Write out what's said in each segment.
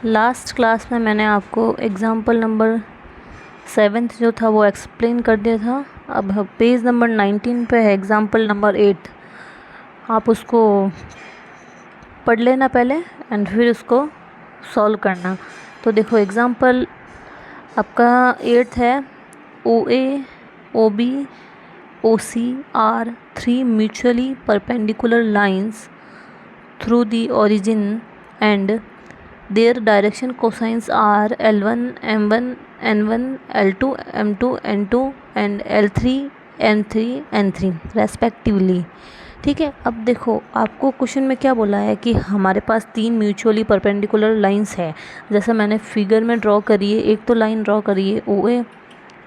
Last class में मैंने आपको एग्ज़ाम्पल नंबर 7 जो था वो एक्सप्लेन कर दिया था। अब पेज नंबर 19 पे है एग्ज़ाम्पल नंबर 8। आप उसको पढ़ लेना पहले एंड फिर उसको सॉल्व करना। तो देखो एग्ज़ाम्पल आपका 8 है, OA, OB, OC are three mutually perpendicular lines through the origin and their direction cosines are L1, M1, N1, L2, M2, N2 and L3, M3, N3 respectively. ठीक है, अब देखो आपको क्वेश्चन में क्या बोला है कि हमारे पास 3 म्यूचुअली परपेंडिकुलर लाइंस है। जैसे मैंने फिगर में ड्रॉ करी है, एक तो लाइन ड्रॉ करी है OA,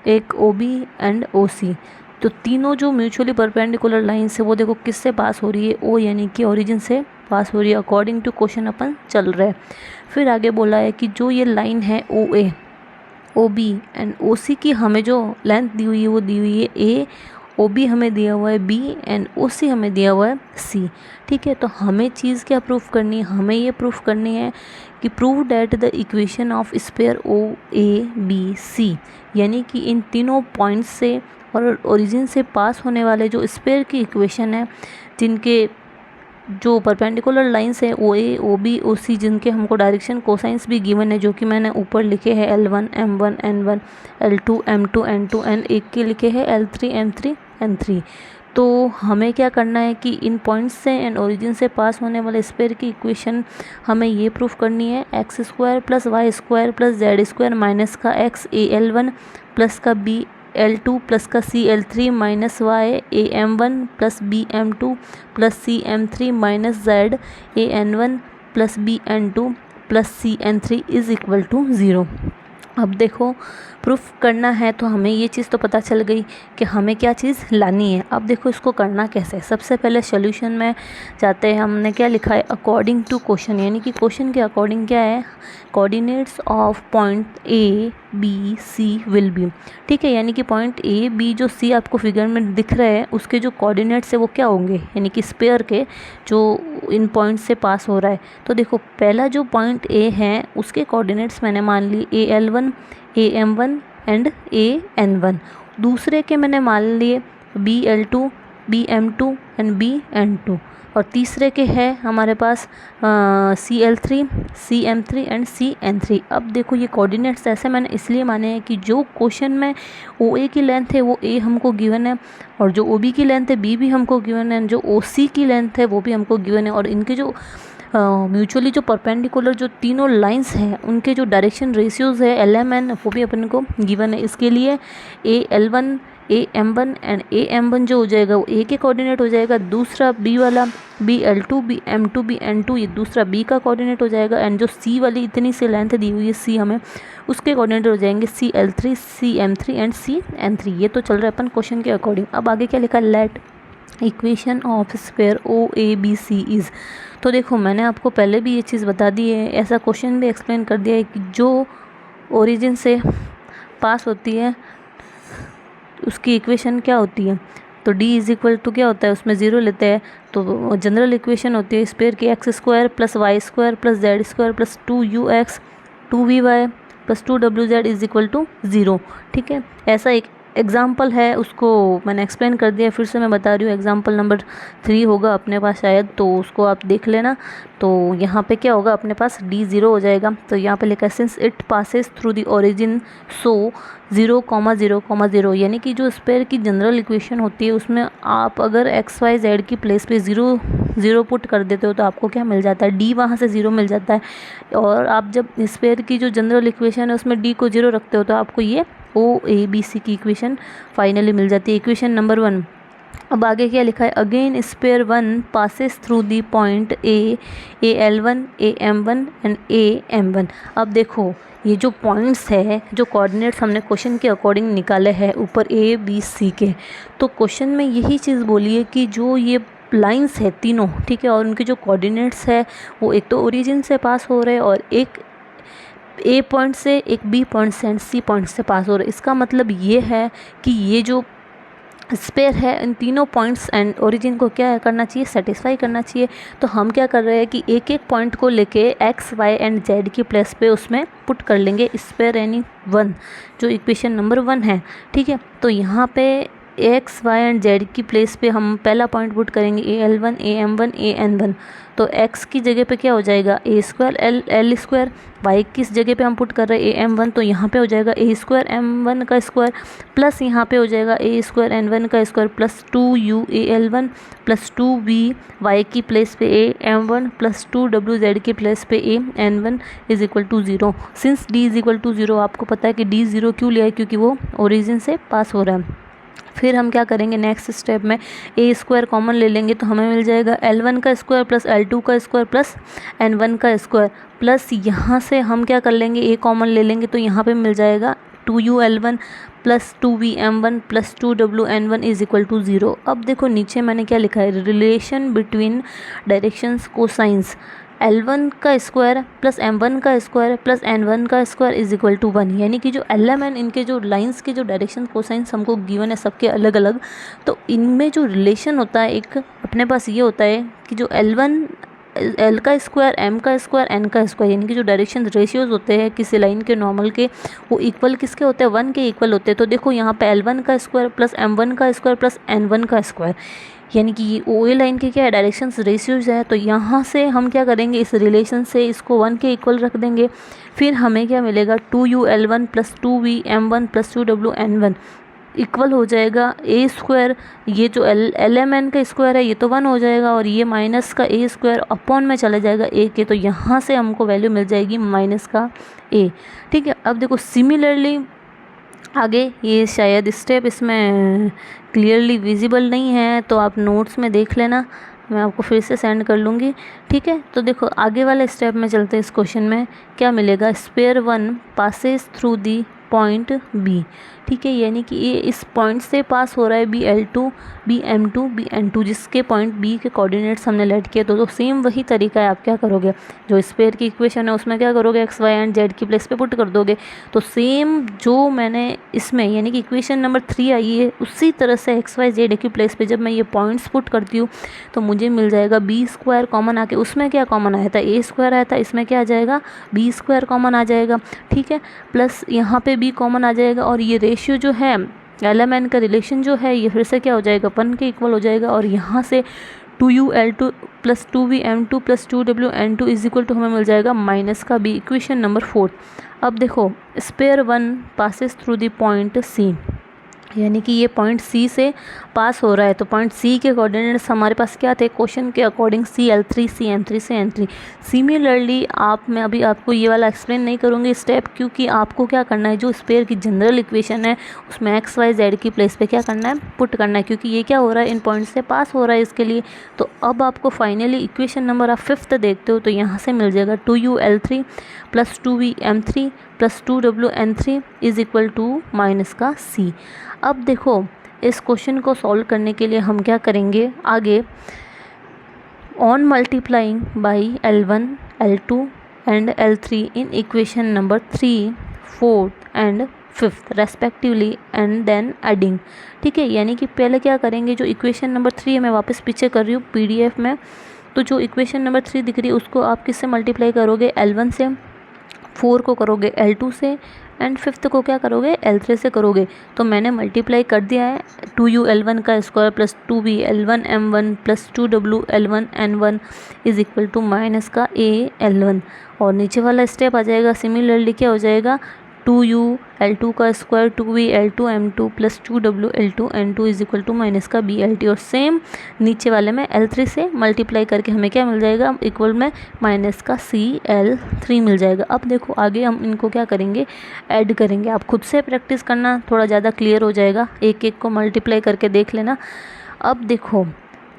एक OB एंड OC। तो तीनों जो म्यूचुअली परपेंडिकुलर लाइंस है वो देखो किससे पास हो रही है, O यानी कि ओरिजिन से पास हो रही है। अकॉर्डिंग टू क्वेश्चन अपन चल रहे हैं। फिर आगे बोला है कि जो ये लाइन है OA, OB एंड OC की हमें जो लेंथ दी हुई है वो दी हुई है A, OB हमें दिया हुआ है B एंड OC हमें दिया हुआ है C। ठीक है, तो हमें चीज़ क्या प्रूफ करनी है, हमें ये प्रूफ करनी है कि prove that the equation of sphere OABC, यानी कि इन तीनों पॉइंट्स से और ओरिजिन से पास होने वाले जो स्पेयर की इक्वेशन है, जिनके जो परपेंडिकुलर लाइंस है OA, OB, OC, जिनके हमको डायरेक्शन कोसाइंस भी गिवन है, जो कि मैंने ऊपर लिखे हैं L1, M1, N1, L2, M2, N2 and एक के लिखे हैं L3, M3, N3। तो हमें क्या करना है कि इन पॉइंट्स से एंड ओरिजिन से पास होने वाले स्पेयर की इक्वेशन हमें ये प्रूफ करनी है, x² + y² + z² माइनस का x AL1 प्लस का B L2 प्लस का C L3 minus y AM1 plus B M2 plus C M3 minus Z AN1 plus B N2 plus C N3 is equal to 0। अब देखो proof करना है तो हमें ये चीज़ तो पता चल गई कि हमें क्या चीज़ लानी है। अब देखो इसको करना कैसे है। सबसे पहले सोल्यूशन में जाते हैं। हमने क्या लिखा है, अकॉर्डिंग टू क्वेश्चन, यानी कि क्वेश्चन के अकॉर्डिंग क्या है, coordinates of point A, B, C will be. ठीक है, यानी कि पॉइंट A, B जो C आपको फिगर में दिख रहे हैं उसके जो कोऑर्डिनेट्स है वो क्या होंगे, यानी कि स्पेयर के जो इन पॉइंट से पास हो रहा है। तो देखो पहला जो पॉइंट A है उसके कोऑर्डिनेट्स मैंने मान ली AL1, AM1 एंड AN1। दूसरे के मैंने मान लिए BL2, BM2 एंड BN2। और तीसरे के है हमारे पास CL3, CM3 एंड CN3। अब देखो ये कोऑर्डिनेट्स ऐसे मैंने इसलिए माने हैं कि जो क्वेश्चन में OA की लेंथ है वो A हमको गिवन है, और जो OB की लेंथ है B भी हमको गिवन है, जो OC की लेंथ है वो भी हमको गिवन है, और इनके जो म्यूचुअली जो परपेंडिकुलर जो तीनों लाइंस हैं उनके जो डायरेक्शन रेशियोज़ है LMN वो भी अपन को गिवन है। इसके लिए AL1, AM1 एंड AM1 जो हो जाएगा वो A के कोऑर्डिनेट हो जाएगा, दूसरा B वाला BL2, BM2, BN2 ये दूसरा B का कोऑर्डिनेट हो जाएगा, एंड जो C वाली इतनी सी लेंथ दी हुई है C हमें उसके कोऑर्डिनेट हो जाएंगे CL3, CM3 एंड CN3। ये तो चल रहा है अपन क्वेश्चन के अकॉर्डिंग। अब आगे क्या लिखा, let equation of sphere OABC is. तो देखो मैंने आपको पहले भी ये चीज़ बता दी है, ऐसा क्वेश्चन भी एक्सप्लेन कर दिया है कि जो ओरिजिन से पास होती है उसकी इक्वेशन क्या होती है। तो D इज इक्वल टू क्या होता है, उसमें 0 लेते हैं तो जनरल इक्वेशन होती है स्पेयर की x² + y² + z² + 2ux 2vy + 2wz is equal to 0। ठीक है, ऐसा एक एग्जाम्पल है, उसको मैंने एक्सप्लेन कर दिया, फिर से मैं बता रही हूँ। एग्जाम्पल नंबर 3 होगा अपने पास शायद, तो उसको आप देख लेना। तो यहाँ पे क्या होगा, अपने पास D 0 हो जाएगा। तो यहाँ पे लिखा है since it passes through the origin so 0,0,0, यानी कि जो स्पेयर की जनरल इक्वेशन होती है उसमें आप अगर x y z की प्लेस पे 0 पुट कर देते हो तो आपको क्या मिल जाता है, D वहाँ से 0 मिल जाता है। और आप जब स्पेयर की जो जनरल इक्वेशन है उसमें D को 0 रखते हो तो आपको ये OABC की इक्वेशन फाइनली मिल जाती है, इक्वेशन नंबर 1। अब आगे क्या लिखा है, again sphere 1 passes through the point AL1, AM1 and AM1। अब देखो ये जो पॉइंट्स है, जो कोऑर्डिनेट्स हमने क्वेश्चन के अकॉर्डिंग निकाले हैं ऊपर ABC के, तो क्वेश्चन में यही चीज़ बोली है कि जो ये लाइंस है तीनों, ठीक है, और उनके जो कोऑर्डिनेट्स है वो एक तो ओरिजिन से पास हो रहे हैं और एक A पॉइंट से, एक B पॉइंट से एंड C पॉइंट से पास हो रहे हैं। इसका मतलब ये है कि ये जो स्पेयर है, इन तीनों पॉइंट्स एंड ओरिजिन को क्या करना चाहिए, सेटिस्फाई करना चाहिए। तो हम क्या कर रहे हैं कि एक एक पॉइंट को लेके एक्स वाई एंड जेड की प्लेस पे उसमें पुट कर लेंगे स्पेयर एनी वन, जो इक्वेशन नंबर 1 है। ठीक है, तो यहाँ पे एक्स वाई एंड जेड की प्लेस पे हम पहला पॉइंट पुट करेंगे AL1 AM1 AN1। तो x की जगह पे क्या हो जाएगा A² L स्क्वायर, y किस जगह पे हम पुट कर रहे हैं AM1, तो यहाँ पे हो जाएगा A² M1 का स्क्वायर प्लस यहाँ पे हो जाएगा A² N1 का square plus 2U AL1 plus 2V y की प्लेस पे AM1 प्लस 2W z की प्लेस पे AN1 is equal to 0। Since d is equal to 0, आपको पता है कि d 0 क्यों लिया है, क्योंकि वो ओरिजिन से पास हो रहा है। फिर हम क्या करेंगे, नेक्स्ट स्टेप में A² कॉमन ले लेंगे तो हमें मिल जाएगा L1 का स्क्वायर प्लस L2 का स्क्वायर प्लस N1 का स्क्वायर प्लस यहाँ से हम क्या कर लेंगे, A कॉमन ले लेंगे तो यहाँ पे मिल जाएगा 2U L1 plus 2V M1 plus 2W N1 is equal to 0। अब देखो नीचे मैंने क्या लिखा है, relation between directions cosines L1 का स्क्वायर प्लस M1 का स्क्वायर प्लस N1 का स्क्वायर इज इक्वल टू 1। यानी कि जो LMN इनके जो लाइंस के जो डायरेक्शन कोसाइंस हमको गिवन है सबके अलग अलग, तो इनमें जो रिलेशन होता है एक अपने पास ये होता है कि जो L1 L का स्क्वायर M का स्क्वायर N का स्क्वायर, यानी कि जो डायरेक्शन रेशियोज होते हैं किसी लाइन के नॉर्मल के, वो इक्वल किसके होते हैं, 1 के इक्वल होते हैं। तो देखो यहाँ पे L1 का स्क्वायर प्लस M1 का स्क्वायर प्लस N1 का स्क्वायर, यानी कि ये OA लाइन के क्या है, डायरेक्शंस रेशियोज है। तो यहाँ से हम क्या करेंगे, इस रिलेशन से इसको 1 के इक्वल रख देंगे। फिर हमें क्या मिलेगा, 2U L1 plus 2V M1 plus 2W N1 equal हो जाएगा A², ये जो LMN का स्क्वायर है ये तो 1 हो जाएगा, और ये माइनस का A² अपॉन में चला जाएगा A के, तो यहाँ से हमको वैल्यू मिल जाएगी माइनस का A। ठीक है, अब देखो सिमिलरली आगे, ये शायद स्टेप इसमें क्लियरली विजिबल नहीं है तो आप नोट्स में देख लेना, मैं आपको फिर से सेंड कर लूँगी। ठीक है, तो देखो आगे वाले स्टेप में चलते हैं। इस क्वेश्चन में क्या मिलेगा, sphere 1 passes through the point B। ठीक है, यानी कि ये इस पॉइंट से पास हो रहा है BL2 BM2 BN2, जिसके पॉइंट B के कोऑर्डिनेट्स हमने लेट किए। तो सेम वही तरीका है, आप क्या करोगे, जो स्पेयर की इक्वेशन है उसमें क्या करोगे, एक्स वाई एंड जेड की प्लेस पे पुट कर दोगे। तो सेम जो मैंने इसमें यानी कि इक्वेशन नंबर 3 आई है, उसी तरह से एक्स वाई जेड की प्लेस पे जब मैं ये पॉइंट्स पुट करती हूँ तो मुझे मिल जाएगा B² कॉमन आके, उसमें क्या कॉमन आया था, A² आया था, इसमें क्या आ जाएगा B² कॉमन आ जाएगा। ठीक है, प्लस यहाँ पे B कॉमन आ जाएगा, और ये रेशियो जो है LMN का रिलेशन जो है ये फिर से क्या हो जाएगा, 1 के इक्वल हो जाएगा। और यहाँ से 2U L2 plus 2V M2 plus 2W N2 is equal to हमें मिल जाएगा माइनस का B, इक्वेशन नंबर 4। अब देखो sphere 1 passes through the point C, यानी कि ये पॉइंट C से पास हो रहा है। तो पॉइंट C के कोऑर्डिनेट्स हमारे पास क्या थे, क्वेश्चन के अकॉर्डिंग CL3 CM3 से N3। सिमिलरली मैं अभी आपको ये वाला एक्सप्लेन नहीं करूँगी स्टेप, क्योंकि आपको क्या करना है, जो स्पेयर की जनरल इक्वेशन है उसमें एक्स वाई जेड की प्लेस पे क्या करना है, पुट करना है, क्योंकि ये क्या हो रहा है, इन पॉइंट से पास हो रहा है इसके लिए। तो अब आपको फाइनली इक्वेशन नंबर आप 5th देखते हो तो यहाँ से मिल जाएगा 2U L3 plus 2V M3 plus 2W N3 is equal to minus का C। अब देखो इस क्वेश्चन को सॉल्व करने के लिए हम क्या करेंगे आगे, on multiplying by L1 L2 and L3 in equation number 3 4th and 5th respectively and then adding. ठीक है, यानी कि पहले क्या करेंगे, जो इक्वेशन नंबर 3 है मैं वापस पीछे कर रही हूँ PDF में, तो जो इक्वेशन नंबर 3 दिख रही है उसको आप किससे मल्टीप्लाई करोगे, L1 से, 4 को करोगे L2 से, एंड 5th को क्या करोगे, L3 से करोगे। तो मैंने मल्टीप्लाई कर दिया है, 2U L1 का square plus 2V L1 M1 plus 2W L1 N1 is equal to minus का A L1। और नीचे वाला स्टेप आ जाएगा, सिमिलरली क्या हो जाएगा, 2U L2 का square 2V L2 M2 plus 2W L2 N2 is equal to minus का B L T। और सेम नीचे वाले में L3 से मल्टीप्लाई करके हमें क्या मिल जाएगा, इक्वल में माइनस का C L3 मिल जाएगा। अब देखो आगे हम इनको क्या करेंगे, ऐड करेंगे। आप खुद से प्रैक्टिस करना, थोड़ा ज़्यादा क्लियर हो जाएगा, एक एक को मल्टीप्लाई करके देख लेना। अब देखो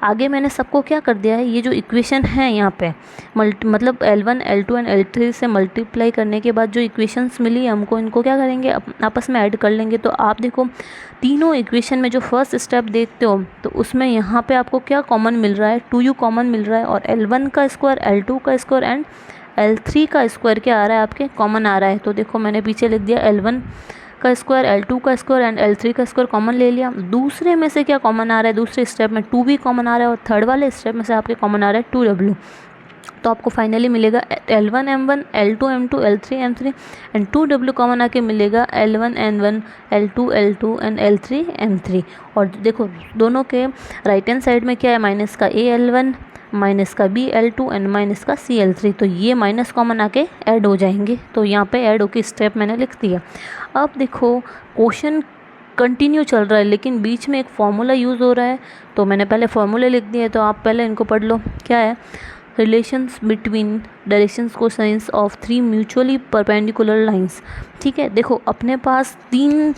आगे मैंने सबको क्या कर दिया है, ये जो इक्वेशन है यहाँ पे मतलब L1 L2 एंड L3 से मल्टीप्लाई करने के बाद जो इक्वेशंस मिली हमको, इनको क्या करेंगे, आपस में ऐड कर लेंगे। तो आप देखो तीनों इक्वेशन में जो फर्स्ट स्टेप देखते हो तो उसमें यहाँ पे आपको क्या कॉमन मिल रहा है, 2U कॉमन मिल रहा है, और L1 का स्क्वायर L2 का स्क्वायर एंड L3 का स्क्वायर क्या आ रहा है, आपके कॉमन आ रहा है। तो देखो मैंने पीछे लिख दिया L1 का स्क्वायर, L2 का स्क्वायर एंड L3 का स्क्वायर कॉमन ले लिया। दूसरे में से क्या कॉमन आ रहा है, दूसरे स्टेप में 2v कॉमन आ रहा है और थर्ड वाले स्टेप में से आपके कॉमन आ रहा है 2w। तो आपको फाइनली मिलेगा L1 M1, L2 M2, L3 M3 and 2w common आके मिलेगा L1 N1, L2 L2 and L3 M3। और देखो दोनों के राइट हैंड साइड में क्या है, माइनस का a L1 माइनस का b L2 एंड माइनस का c L3। तो ये माइनस कॉमन आके ऐड हो जाएंगे। तो यहाँ पे ऐड होके स्टेप मैंने लिख दिया। अब देखो क्वेश्चन कंटिन्यू चल रहा है लेकिन बीच में एक फार्मूला यूज़ हो रहा है, तो मैंने पहले फार्मूले लिख दिए। तो आप पहले इनको पढ़ लो। क्या है, relations between directions cosines of 3 mutually perpendicular lines. ठीक है, देखो अपने पास तीन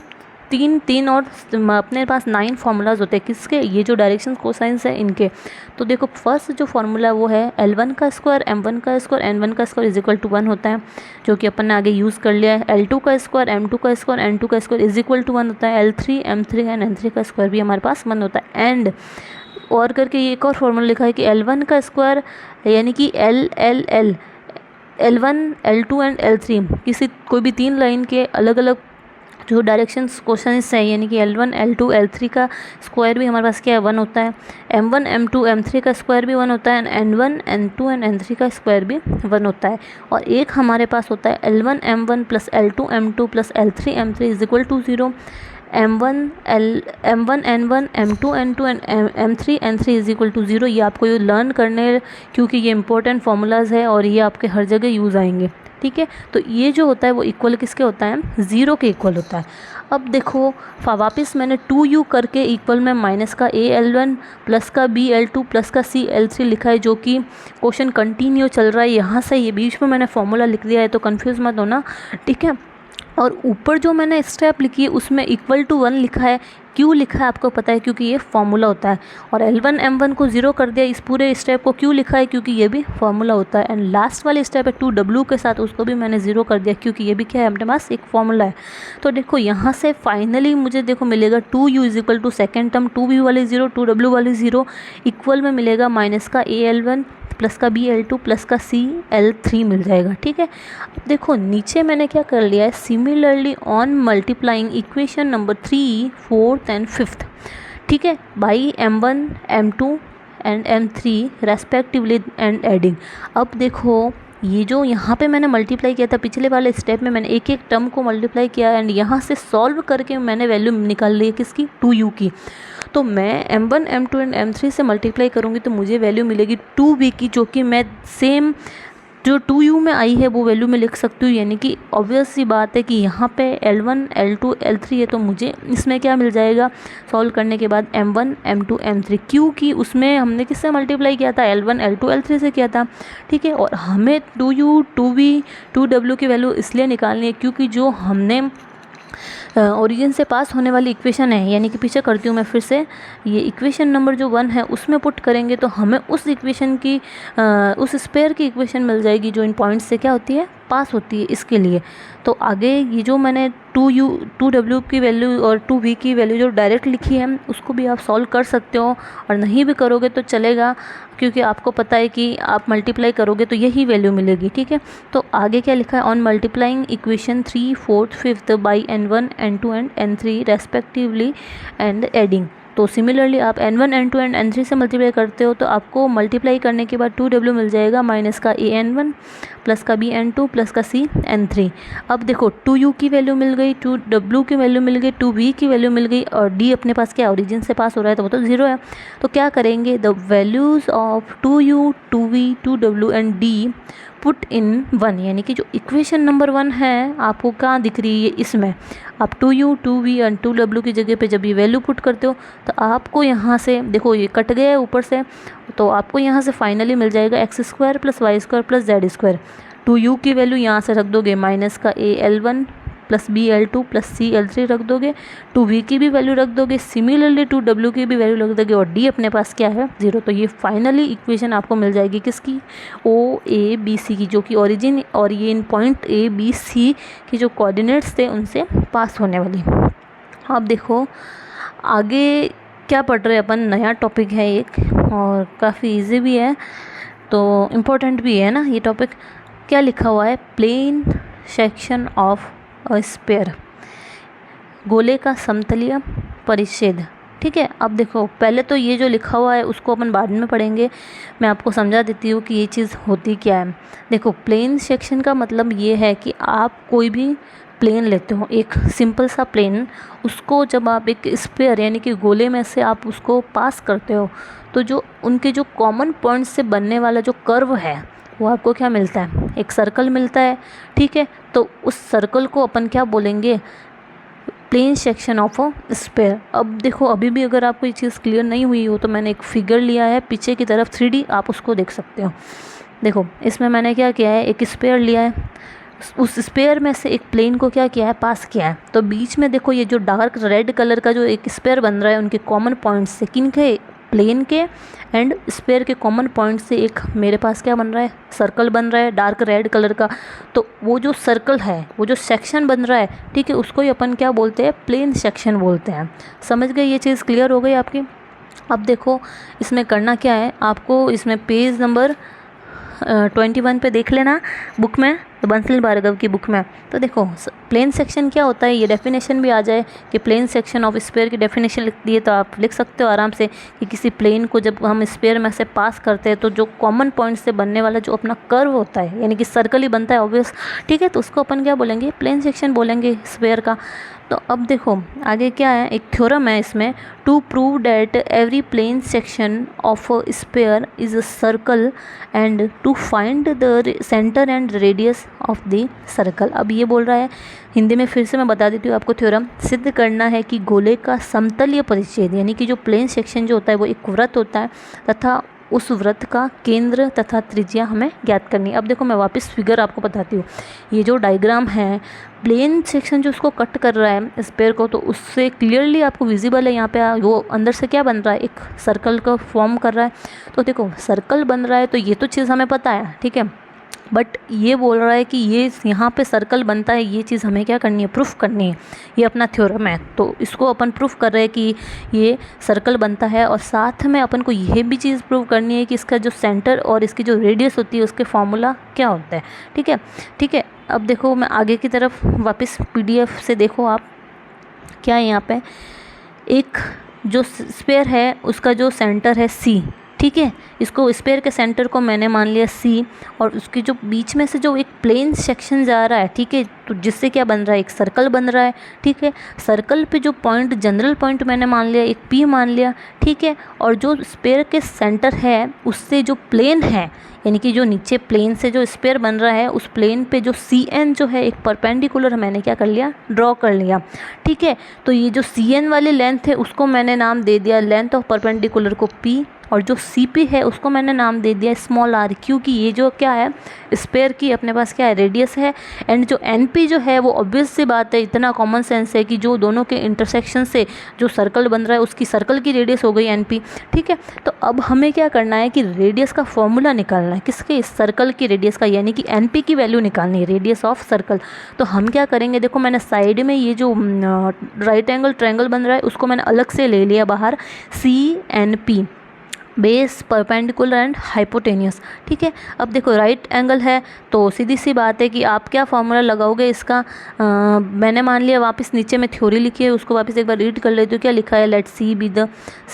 और अपने पास 9 फार्मूलाज होते हैं किसके, ये जो डायरेक्शन कोसाइंस है इनके। तो देखो फर्स्ट जो फार्मूला है वो है L1 का स्क्वायर M1 का स्क्वायर N1 का स्क्वायर इज इक्वल टू 1 होता है, जो कि अपन ने आगे यूज़ कर लिया है। L2 का स्क्वायर M2 का स्क्वायर N2 का स्क्वायर इज इक्वल टू 1 होता है। L3 M3 एंड N3 का स्क्वायर भी हमारे पास 1 होता है। एंड और करके ये एक और फार्मूला लिखा है कि L1 का स्क्वायर यानी कि L1 L2 एंड L3 किसी कोई भी 3 लाइन के अलग अलग जो डायरेक्शंस क्वेश्चंस है, यानी कि L1 L2 L3 का स्क्वायर भी हमारे पास क्या है 1 होता है। M1 M2 M3 का स्क्वायर भी 1 होता है and N1 N2 and N3 का स्क्वायर भी 1 होता है। और एक हमारे पास होता है L1 M1 plus L2 M2 plus L3 M3 is equal to 0। M1 N1 M2 N2 and M3 N3 is equal to 0। ये आपको ये लर्न करने, क्योंकि ये इंपॉर्टेंट फार्मूलाज है और ये आपके हर जगह यूज़ आएंगे। ठीक है, तो ये जो होता है वो इक्वल किसके होता है, 0 के इक्वल होता है। अब देखो वापस मैंने 2u करके इक्वल में माइनस का a L1 प्लस का b L2 प्लस का c L3 लिखा है, जो कि क्वेश्चन कंटिन्यू चल रहा है। यहाँ से ये बीच में मैंने फॉर्मूला लिख दिया है, तो कंफ्यूज मत होना। ठीक है, और ऊपर जो मैंने स्टेप लिखी है उसमें इक्वल टू 1 लिखा है। क्यों लिखा है आपको पता है, क्योंकि ये फार्मूला होता है। और L1 M1 को 0 कर दिया, इस पूरे स्टेप को क्यों लिखा है, क्योंकि ये भी फार्मूला होता है। एंड लास्ट वाले स्टेप है 2w के साथ, उसको भी मैंने 0 कर दिया क्योंकि ये भी क्या है, अपने पास एक फार्मूला है। तो देखो यहाँ से फाइनली मुझे देखो मिलेगा 2u is equal to second term 2v वाली 0 2w वाली 0 इक्वल में मिलेगा माइनस का a L1 प्लस का b L2 प्लस का c L3 मिल जाएगा। ठीक है, अब देखो नीचे मैंने क्या कर लिया है, similarly on multiplying equation number 3 4th and 5th। ठीक है, by M1 M2 and M3 respectively and adding. अब देखो ये जो यहाँ पे मैंने मल्टीप्लाई किया था, पिछले वाले स्टेप में मैंने एक एक टर्म को मल्टीप्लाई किया एंड यहाँ से सॉल्व करके मैंने वैल्यू निकाल ली है किसकी, 2u की। तो मैं M1 M2 एंड M3 से मल्टीप्लाई करूँगी तो मुझे वैल्यू मिलेगी 2v की, जो कि मैं सेम जो 2u में आई है वो वैल्यू में लिख सकती हूँ। यानी कि ऑब्वियस सी बात है कि यहाँ पे L1 L2 L3 है, तो मुझे इसमें क्या मिल जाएगा सॉल्व करने के बाद M1 M2 M3, क्योंकि उसमें हमने किससे मल्टीप्लाई किया था, L1 L2 L3 से किया था। ठीक है, और हमें 2u 2v 2w की वैल्यू इसलिए निकालनी है क्योंकि जो हमने ओरिजिन से पास होने वाली इक्वेशन है, यानी कि पीछे करती हूँ मैं फिर से, ये इक्वेशन नंबर जो 1 है उसमें पुट करेंगे तो हमें उस इक्वेशन की उस स्पेयर की इक्वेशन मिल जाएगी जो इन पॉइंट्स से क्या होती है, पास होती है। इसके लिए तो आगे ये जो मैंने 2w की वैल्यू और 2v की वैल्यू जो डायरेक्ट लिखी है उसको भी आप सॉल्व कर सकते हो, और नहीं भी करोगे तो चलेगा, क्योंकि आपको पता है कि आप मल्टीप्लाई करोगे तो यही वैल्यू मिलेगी। ठीक है, तो आगे क्या लिखा है, on multiplying equation 3 4th 5th by N1 N2 and N3 respectively and adding. तो सिमिलरली आप N1 N2 एंड N3 से मल्टीप्लाई करते हो तो आपको मल्टीप्लाई करने के बाद 2w मिल जाएगा माइनस का a N1 प्लस का b N2 प्लस का c N3। अब देखो 2u की वैल्यू मिल गई, 2w की वैल्यू मिल गई, 2v की वैल्यू मिल गई, और d अपने पास क्या ओरिजिन से पास हो रहा है तो वो तो 0 है। तो क्या करेंगे, the values of 2u 2v 2w and d put in 1, यानी कि जो इक्वेशन नंबर 1 है आपको कहाँ दिख रही है, इसमें आप 2u 2v एंड 2w की जगह पे जब ये वैल्यू पुट करते हो तो आपको यहाँ से देखो ये कट गया है ऊपर से, तो आपको यहाँ से फाइनली मिल जाएगा x² plus y² plus z²। 2u की वैल्यू यहाँ से रख दोगे माइनस का a L1 plus b L2 plus c L3 रख दोगे, 2v की भी वैल्यू रख दोगे, सिमिलरली 2w की भी वैल्यू रख दोगे, और d अपने पास क्या है 0। तो ये फाइनली इक्वेशन आपको मिल जाएगी किसकी, o a b c की, जो कि ओरिजिन और ये इन पॉइंट a b c की जो कोऑर्डिनेट्स थे उनसे पास होने वाली। अब देखो आगे क्या पढ़ रहे अपन, नया टॉपिक है एक और काफ़ी इजी भी है तो इम्पोर्टेंट भी है ना ये टॉपिक। क्या लिखा हुआ है, प्लेन सेक्शन ऑफ स्पेयर। गोले का समतलीय परिच्छेद। ठीक है, अब देखो पहले तो ये जो लिखा हुआ है उसको अपन बाद में पढ़ेंगे, मैं आपको समझा देती हूँ कि ये चीज़ होती क्या है। देखो प्लेन सेक्शन का मतलब ये है कि आप कोई भी प्लेन लेते हो, एक सिंपल सा प्लेन, उसको जब आप एक स्फीयर यानी कि गोले में से आप उसको पास करते हो तो जो उनके जो कॉमन पॉइंट से बनने वाला जो कर्व है वो आपको क्या मिलता है, एक सर्कल मिलता है। ठीक है, तो उस सर्कल को अपन क्या बोलेंगे, plane section of a sphere. अब देखो अभी भी अगर आपको ये चीज़ क्लियर नहीं हुई हो तो मैंने एक फिगर लिया है पीछे की तरफ 3D, आप उसको देख सकते हो। देखो इसमें मैंने क्या किया है, एक स्फीयर लिया है, उस स्फीयर में से एक प्लेन को क्या किया है, पास किया है। तो बीच में देखो ये जो डार्क रेड कलर का जो एक स्फीयर बन रहा है उनके कॉमन पॉइंट्स से, किनके, प्लेन के एंड स्फीयर के कॉमन पॉइंट से एक मेरे पास क्या बन रहा है, सर्कल बन रहा है डार्क रेड कलर का। तो वो जो सर्कल है, वो जो सेक्शन बन रहा है, ठीक है, उसको ही अपन क्या बोलते हैं, प्लेन सेक्शन बोलते हैं। समझ गए, ये चीज़ क्लियर हो गई आपकी। अब देखो इसमें करना क्या है आपको, इसमें पेज नंबर 21 पे देख लेना बुक में, तो बंसल भार्गव की बुक में। तो देखो प्लेन सेक्शन क्या होता है, ये डेफिनेशन भी आ जाए कि प्लेन सेक्शन ऑफ स्फीयर की डेफिनेशन लिख दी है तो आप लिख सकते हो आराम से कि किसी प्लेन को जब हम स्फीयर में से पास करते हैं तो जो कॉमन पॉइंट से बनने वाला जो अपना कर्व होता है, यानी कि सर्कल ही बनता है ऑब्वियस। ठीक है, तो उसको अपन क्या बोलेंगे, प्लेन सेक्शन बोलेंगे स्फीयर का। तो अब देखो आगे क्या है, एक थ्योरम है इसमें, to prove that every plane section of a sphere is a circle and to find the centre and radius of the circle. अब ये बोल रहा है, हिंदी में फिर से मैं बता देती हूँ आपको, थ्योरम सिद्ध करना है कि गोले का समतलीय परिच्छेद यानी कि जो प्लेन सेक्शन जो होता है वो एक वृत्त होता है तथा उस वृत्त का केंद्र तथा त्रिज्या हमें ज्ञात करनी है। अब देखो मैं वापस फिगर आपको बताती हूँ, ये जो डायग्राम है, प्लेन सेक्शन जो उसको कट कर रहा है स्फीयर को, तो उससे क्लियरली आपको विजिबल है यहाँ पे वो अंदर से क्या बन रहा है, एक सर्कल का फॉर्म कर रहा है। तो देखो सर्कल बन रहा है तो ये तो चीज़ हमें पता है, ठीक है, बट ये बोल रहा है कि ये यहाँ पे सर्कल बनता है, ये चीज़ हमें क्या करनी है, प्रूफ करनी है। ये अपना थ्योरम है तो इसको अपन प्रूफ कर रहे हैं कि ये सर्कल बनता है, और साथ में अपन को ये भी चीज़ प्रूव करनी है कि इसका जो सेंटर और इसकी जो रेडियस होती है उसके फॉर्मूला क्या होता है। ठीक है, ठीक है। अब देखो मैं आगे की तरफ वापस PDF से देखो आप, क्या है यहाँ पे, एक जो स्फीयर है उसका जो सेंटर है C, ठीक है, इसको स्फीयर के सेंटर को मैंने मान लिया C, और उसकी जो बीच में से जो एक प्लेन सेक्शन जा रहा है, ठीक है, तो जिससे क्या बन रहा है, एक सर्कल बन रहा है। ठीक है, सर्कल पे जो पॉइंट, जनरल पॉइंट मैंने मान लिया, एक P मान लिया। ठीक है, और जो स्फीयर के सेंटर है उससे जो प्लेन है, यानी कि जो नीचे प्लेन से जो स्फीयर बन रहा है उस प्लेन पे जो CN जो है एक परपेंडिकुलर मैंने क्या कर लिया, ड्रॉ कर लिया। ठीक है, तो ये जो CN वाली लेंथ है उसको मैंने नाम दे दिया लेंथ ऑफ परपेंडिकुलर को P, और जो CP है उसको मैंने नाम दे दिया स्मॉल r, क्योंकि ये जो क्या है स्फीयर की अपने पास क्या है, रेडियस है। एंड जो NP जो है वो ऑब्वियस सी बात है, इतना कॉमन सेंस है कि जो दोनों के इंटरसेक्शन से जो सर्कल बन रहा है उसकी सर्कल की रेडियस हो गई NP। ठीक है, तो अब हमें क्या करना है कि रेडियस का फॉर्मूला निकालना है, किसके, इस सर्कल की रेडियस का, यानी कि NP की वैल्यू निकालनी है, रेडियस ऑफ सर्कल। तो हम क्या करेंगे, देखो मैंने साइड में ये जो राइट एंगल ट्रायंगल बन रहा है उसको मैंने अलग से ले लिया बाहर, CNP, base, perpendicular and hypotenuse. ठीक है, अब देखो राइट एंगल है तो सीधी सी बात है कि आप क्या फॉर्मूला लगाओगे इसका, मैंने मान लिया, वापस नीचे में थ्योरी लिखी है उसको वापस एक बार रीड कर लेती हूँ। क्या लिखा है, let C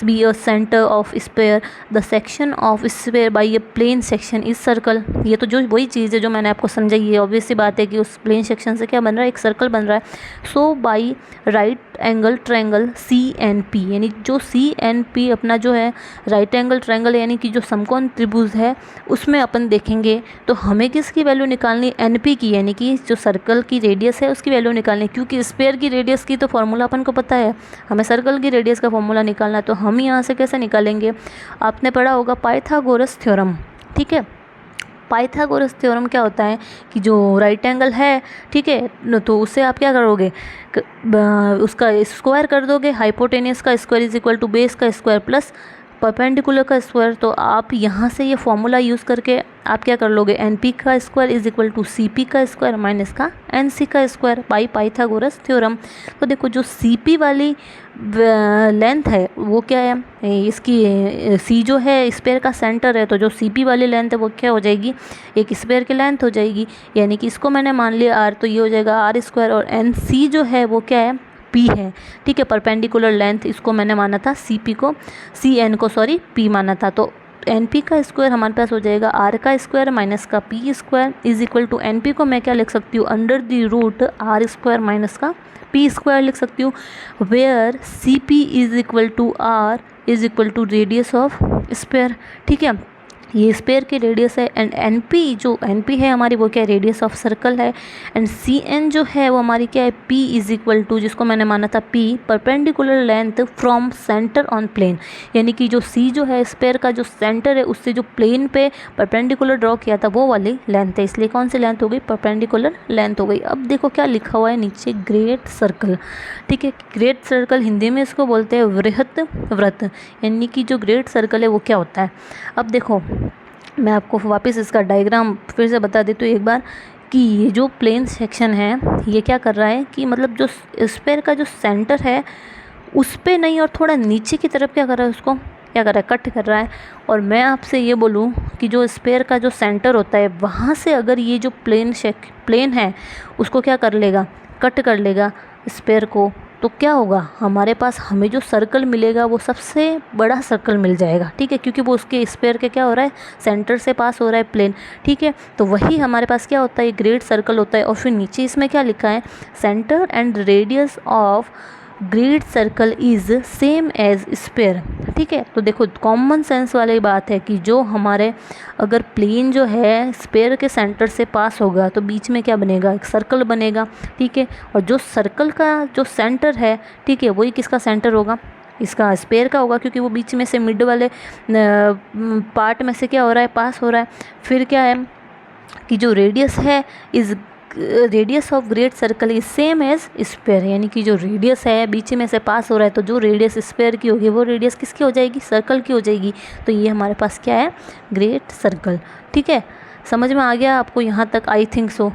be a centre of sphere, the section of sphere by a plane section is circle. ये तो जो वही चीज़ है जो मैंने आपको समझाई है, ऑब्वियस सी बात है कि उस प्लेन सेक्शन से क्या बन रहा है, एक सर्कल बन रहा है। So by right angle triangle CNP, यानी जो CNP अपना जो है राइट एंगल ट्रायंगल यानी कि जो समकोण त्रिभुज है उसमें अपन देखेंगे तो हमें किसकी वैल्यू निकालनी, NP की, यानी कि जो सर्कल की रेडियस है उसकी वैल्यू निकालनी, क्योंकि स्फीयर की रेडियस की तो फॉर्मूला अपन को पता है, हमें सर्कल की रेडियस का फॉर्मूला निकालना है। तो हम यहाँ से कैसे निकालेंगे, आपने पढ़ा होगा पाइथागोरस थ्योरम। ठीक है, पाइथागोरस थ्योरम क्या होता है कि जो राइट एंगल है, ठीक है, तो उससे आप क्या करोगे, उसका स्क्वायर कर दोगे, हाइपोटेनियस का square is equal to base का स्क्वायर प्लस परपेंडिकुलर का स्क्वायर। तो आप यहाँ से ये फॉर्मूला यूज़ करके आप क्या कर लोगे, NP का square is equal to CP का स्क्वायर माइनस का NC का स्क्वायर बाई पाइथागोरस थ्योरम। तो देखो जो CP वाली लेंथ है वो क्या है, इसकी C जो है स्फीयर का सेंटर है, तो जो CP वाली लेंथ है वो क्या हो जाएगी, एक स्फीयर की लेंथ हो जाएगी, यानी कि इसको मैंने मान लिया R, तो ये हो जाएगा R स्क्वायर, और NC जो है वो क्या है, पी है, ठीक है। परपेंडिकुलर लेंथ इसको मैंने माना था CP को, CN को सॉरी P माना था। तो NP का स्क्वायर हमारे पास हो जाएगा R का स्क्वायर माइनस का P square is equal to NP को मैं क्या लिख सकती हूँ, under the root R square minus का P स्क्वायर लिख सकती हूँ, where CP is equal to R is equal to radius of sphere, ठीक है। ये स्पेयर की रेडियस है एंड NP जो NP है हमारी वो क्या है, रेडियस ऑफ सर्कल है। एंड CN जो है वो हमारी क्या है, P इज इक्वल टू जिसको मैंने माना था P perpendicular length from centre on plane, यानी कि जो C जो है स्पेयर का जो सेंटर है उससे जो प्लेन पे परपेंडिकुलर ड्रॉ किया था वो वाली लेंथ है, इसलिए कौन सी लेंथ हो गई, परपेंडिकुलर लेंथ हो गई। अब देखो क्या लिखा हुआ है नीचे, ग्रेट सर्कल, ठीक है। ग्रेट सर्कल हिंदी में इसको बोलते हैं वृहत वृत्त, यानी कि जो ग्रेट सर्कल है वो क्या होता है। अब देखो मैं आपको वापस इसका डायग्राम फिर से बता देती हूँ एक बार कि ये जो प्लेन सेक्शन है ये क्या कर रहा है कि मतलब जो स्फीयर का जो सेंटर है उस पे नहीं और थोड़ा नीचे की तरफ क्या कर रहा है, उसको क्या कर रहा है, कट कर रहा है। और मैं आपसे ये बोलूँ कि जो स्फीयर का जो सेंटर होता है वहाँ से अगर ये जो प्लेन है उसको क्या कर लेगा, कट कर लेगा स्फीयर को, तो क्या होगा हमारे पास, हमें जो सर्कल मिलेगा वो सबसे बड़ा सर्कल मिल जाएगा, ठीक है, क्योंकि वो उसके स्फीयर के क्या हो रहा है, सेंटर से पास हो रहा है प्लेन, ठीक है। तो वही हमारे पास क्या होता है, ग्रेट सर्कल होता है। और फिर नीचे इसमें क्या लिखा है, centre and radius of great circle is same as sphere, ठीक है। तो देखो कॉमन सेंस वाली बात है कि जो हमारे अगर प्लेन जो है स्फीयर के सेंटर से पास होगा तो बीच में क्या बनेगा, एक सर्कल बनेगा, ठीक है। और जो सर्कल का जो सेंटर है, ठीक है, वही किसका सेंटर होगा, इसका स्फीयर का होगा, क्योंकि वो बीच में से मिड वाले पार्ट में से क्या हो रहा है, पास हो रहा है। फिर क्या है कि जो रेडियस है is radius of great circle is same as sphere, यानी कि जो रेडियस है बीच में से पास हो रहा है तो जो रेडियस स्फीयर की होगी वो रेडियस किसकी हो जाएगी, सर्कल की हो जाएगी। तो ये हमारे पास क्या है, ग्रेट सर्कल, ठीक है। समझ में आ गया आपको यहाँ तक, आई थिंक सो।